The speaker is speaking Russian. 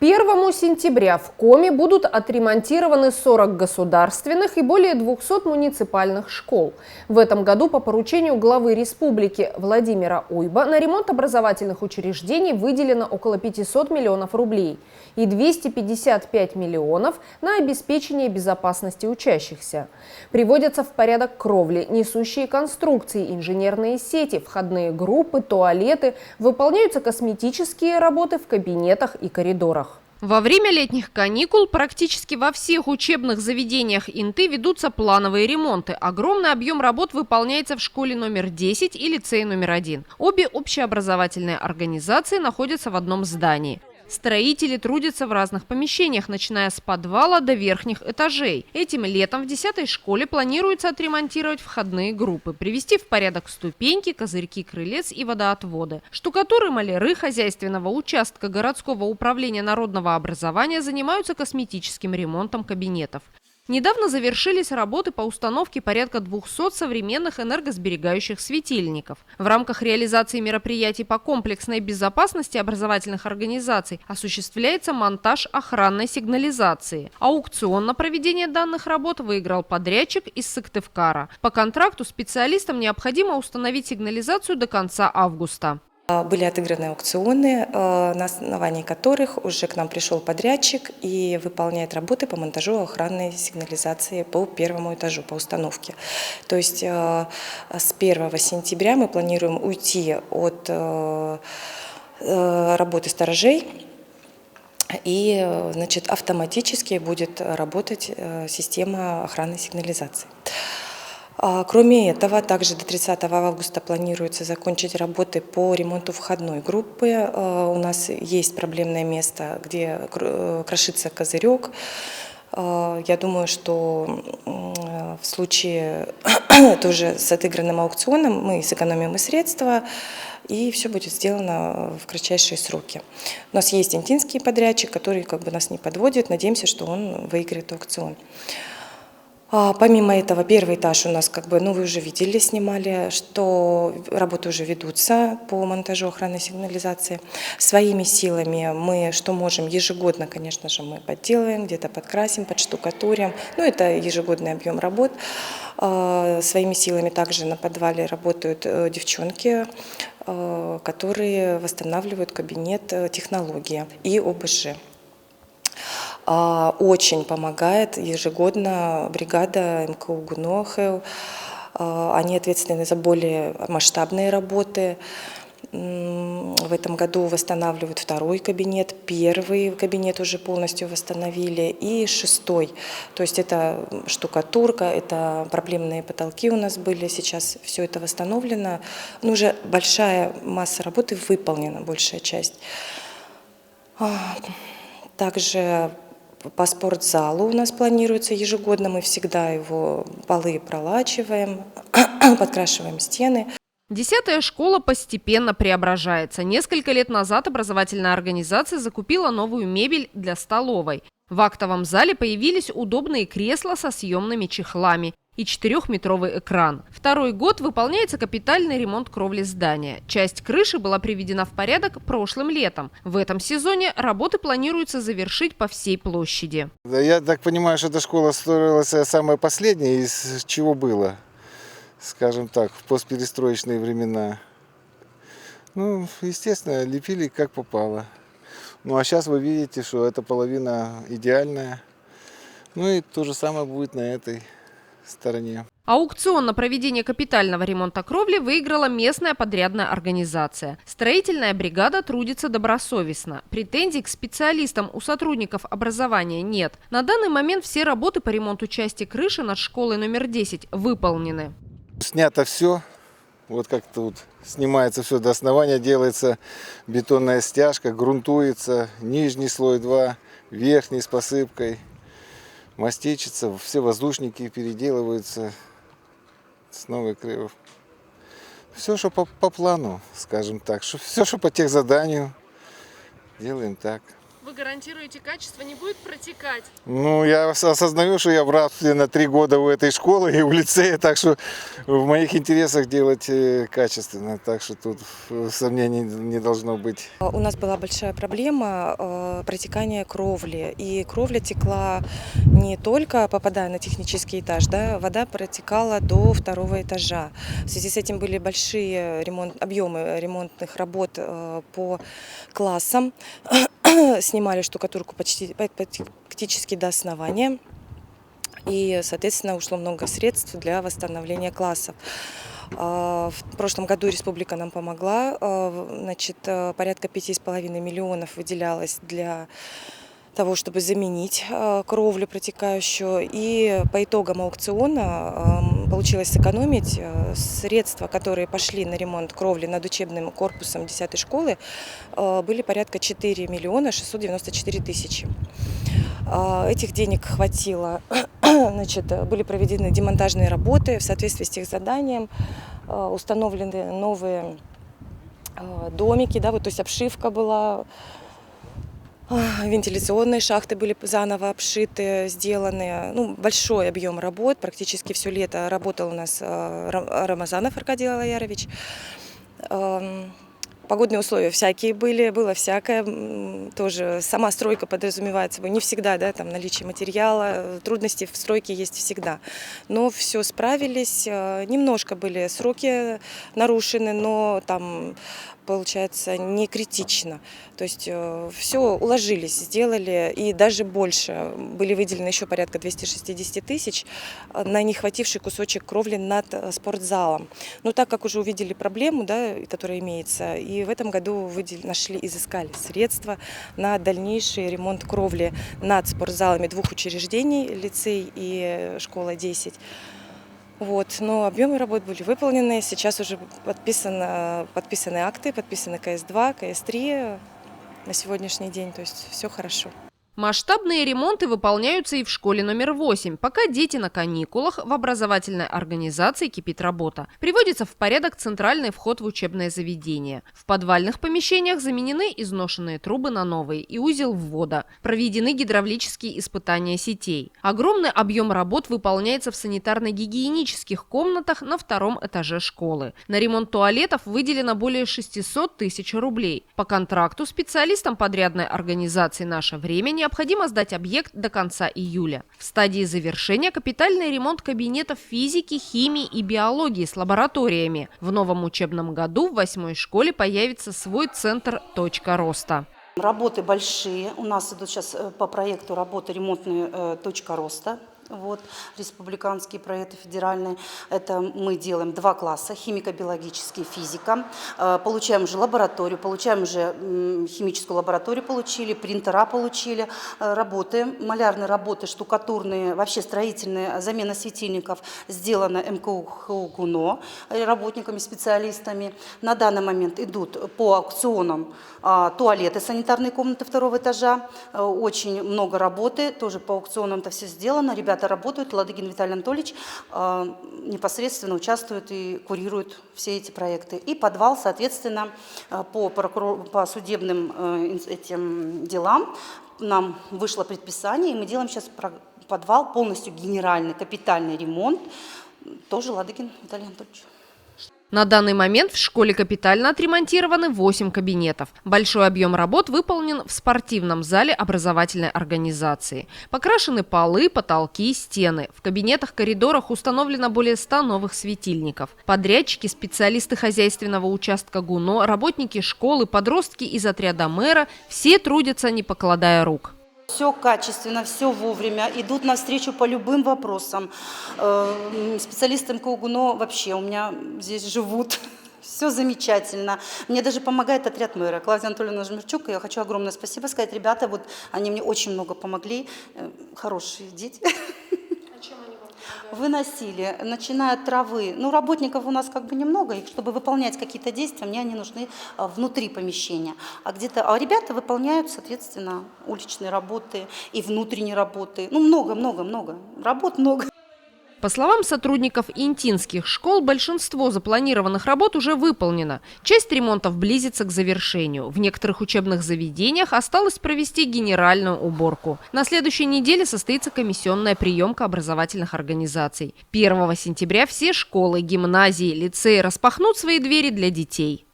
1 сентября в Коми будут отремонтированы 40 государственных и более 200 муниципальных школ. В этом году по поручению главы республики Владимира Уйба на ремонт образовательных учреждений выделено около 500 миллионов рублей и 255 миллионов на обеспечение безопасности учащихся. Приводятся в порядок кровли, несущие конструкции, инженерные сети, входные группы, туалеты, выполняются косметические работы в кабинетах и коридорах. Во время летних каникул практически во всех учебных заведениях Инты ведутся плановые ремонты. Огромный объем работ выполняется в школе номер 10 и лицее номер 1. Обе общеобразовательные организации находятся в одном здании. Строители трудятся в разных помещениях, начиная с подвала до верхних этажей. Этим летом в 10-й школе планируется отремонтировать входные группы, привести в порядок ступеньки, козырьки крылец и водоотводы. Штукатуры, маляры хозяйственного участка городского управления народного образования занимаются косметическим ремонтом кабинетов. Недавно завершились работы по установке порядка 200 современных энергосберегающих светильников. В рамках реализации мероприятий по комплексной безопасности образовательных организаций осуществляется монтаж охранной сигнализации. Аукцион на проведение данных работ выиграл подрядчик из Сыктывкара. По контракту специалистам необходимо установить сигнализацию до конца августа. Были отыграны аукционы, на основании которых уже к нам пришел подрядчик и выполняет работы по монтажу охранной сигнализации по первому этажу, по установке. То есть с 1 сентября мы планируем уйти от работы сторожей, и автоматически будет работать система охранной сигнализации. Кроме этого, также до 30 августа планируется закончить работы по ремонту входной группы. У нас есть проблемное место, где крошится козырек. Я думаю, что в случае тоже с отыгранным аукционом мы сэкономим и средства, и все будет сделано в кратчайшие сроки. У нас есть интинский подрядчик, который нас не подводит. Надеемся, что он выиграет аукцион. Помимо этого, первый этаж у нас, вы уже видели, снимали, что работы уже ведутся по монтажу охранной сигнализации. Своими силами мы, что можем, ежегодно, конечно же, мы подделаем, где-то подкрасим, подштукатурим. Это ежегодный объем работ. Своими силами также на подвале работают девчонки, которые восстанавливают кабинет технологии и ОБЖ. Очень помогает ежегодно бригада МКУ ГУНОХЭУ. Они ответственны за более масштабные работы. В этом году восстанавливают второй кабинет, первый кабинет уже полностью восстановили, и 6-й. То есть это штукатурка, это проблемные потолки у нас были, сейчас все это восстановлено. Уже большая масса работы выполнена, большая часть. Также по спортзалу у нас планируется ежегодно, мы всегда его полы пролачиваем, подкрашиваем стены. 10-я школа постепенно преображается. Несколько лет назад образовательная организация закупила новую мебель для столовой. В актовом зале появились удобные кресла со съемными чехлами и 4-метровый экран. Второй год выполняется капитальный ремонт кровли здания. Часть крыши была приведена в порядок прошлым летом. В этом сезоне работы планируется завершить по всей площади. Я так понимаю, что эта школа строилась самая последняя, из чего было, скажем так, в постперестроечные времена. Естественно, лепили как попало. А сейчас вы видите, что эта половина идеальная. И то же самое будет на этой стороне. Аукцион на проведение капитального ремонта кровли выиграла местная подрядная организация. Строительная бригада трудится добросовестно. Претензий к специалистам у сотрудников образования нет. На данный момент все работы по ремонту части крыши над школой номер 10 выполнены. Снято все. Как тут снимается все до основания, делается бетонная стяжка, грунтуется, нижний слой 2, верхний с посыпкой. Мастичится, все воздушники переделываются с новой крыльев. Все, что по плану, скажем так. Все, что по техзаданию, делаем так. Вы гарантируете, качество не будет протекать? Ну, я осознаю, что я в рабстве на 3 года у этой школы и в лицее, так что в моих интересах делать качественно, так что тут сомнений не должно быть. У нас была большая проблема протекания кровли. И кровля текла не только попадая на технический этаж, да, вода протекала до 2-го этажа. В связи с этим были большие объемы ремонтных работ по классам. Снимали штукатурку практически до основания. И, соответственно, ушло много средств для восстановления классов. В прошлом году республика нам помогла. Значит, порядка 5,5 миллионов выделялось для того, чтобы заменить кровлю протекающую. И по итогам аукциона получилось сэкономить средства, которые пошли на ремонт кровли над учебным корпусом 10-й школы, были порядка 4 миллиона 694 тысячи. Этих денег хватило. Значит, были проведены демонтажные работы в соответствии с техзаданием, установлены новые домики, да, вот, то есть обшивка была, вентиляционные шахты были заново обшиты, сделаны. Ну, большой объем работ, практически все лето работал у нас Рамазанов Аркадий Алаярович. Погодные условия всякие были, было всякое. Тоже сама стройка подразумевает собой не всегда, да, там наличие материала, трудности в стройке есть всегда. Но все справились, немножко были сроки нарушены, но там получается не критично. То есть все уложились, сделали, и даже больше. Были выделены еще порядка 260 тысяч на нехвативший кусочек кровли над спортзалом. Но так как уже увидели проблему, да, которая имеется, и в этом году изыскали средства на дальнейший ремонт кровли над спортзалами 2 учреждений, лицей и школа 10. Вот, но объемы работ были выполнены, сейчас уже подписаны акты, подписаны КС-2, КС-3 на сегодняшний день, то есть все хорошо. Масштабные ремонты выполняются и в школе номер 8. Пока дети на каникулах, в образовательной организации кипит работа. Приводится в порядок центральный вход в учебное заведение. В подвальных помещениях заменены изношенные трубы на новые и узел ввода. Проведены гидравлические испытания сетей. Огромный объем работ выполняется в санитарно-гигиенических комнатах на 2-м этаже школы. На ремонт туалетов выделено более 600 тысяч рублей. По контракту специалистам подрядной организации «Наше время» необходимо сдать объект до конца июля. В стадии завершения капитальный ремонт кабинетов физики, химии и биологии с лабораториями. В новом учебном году в 8-й школе появится свой центр «Точка роста». Работы большие. У нас идут сейчас по проекту работы ремонтные «Точка роста». Вот, республиканские проекты федеральные. Это мы делаем 2 класса, химико-биологический, физика. Получаем уже лабораторию, получаем уже химическую лабораторию, получили, принтера получили, работы, малярные работы, штукатурные, вообще строительные, замена светильников сделана МКУ ГУНО работниками, специалистами. На данный момент идут по аукционам туалеты, санитарные комнаты 2-го этажа. Очень много работы, тоже по аукционам это все сделано. Ребята работают, Ладыгин Виталий Анатольевич непосредственно участвует и курирует все эти проекты. И подвал, соответственно, по судебным этим делам нам вышло предписание, и мы делаем сейчас подвал полностью генеральный, капитальный ремонт, тоже Ладыгин Виталий Анатольевич. На данный момент в школе капитально отремонтированы 8 кабинетов. Большой объем работ выполнен в спортивном зале образовательной организации. Покрашены полы, потолки, стены. В кабинетах-коридорах установлено более 100 новых светильников. Подрядчики, специалисты хозяйственного участка ГУНО, работники школы, подростки из отряда мэра – все трудятся, не покладая рук. Все качественно, все вовремя, идут навстречу по любым вопросам. Специалисты МКУ ГУНО вообще у меня здесь живут. Все замечательно. Мне даже помогает отряд мэра Клавдия Анатольевна Жмерчук. И я хочу огромное спасибо сказать. Ребята, вот они мне очень много помогли. Хорошие дети. Выносили, начиная от травы. Ну, работников у нас как бы немного, и чтобы выполнять какие-то действия, мне они нужны внутри помещения. А ребята выполняют, соответственно, уличные работы и внутренние работы. Ну, много. Работ много. По словам сотрудников интинских школ, большинство запланированных работ уже выполнено. Часть ремонтов близится к завершению. В некоторых учебных заведениях осталось провести генеральную уборку. На следующей неделе состоится комиссионная приемка образовательных организаций. 1 сентября все школы, гимназии, лицеи распахнут свои двери для детей.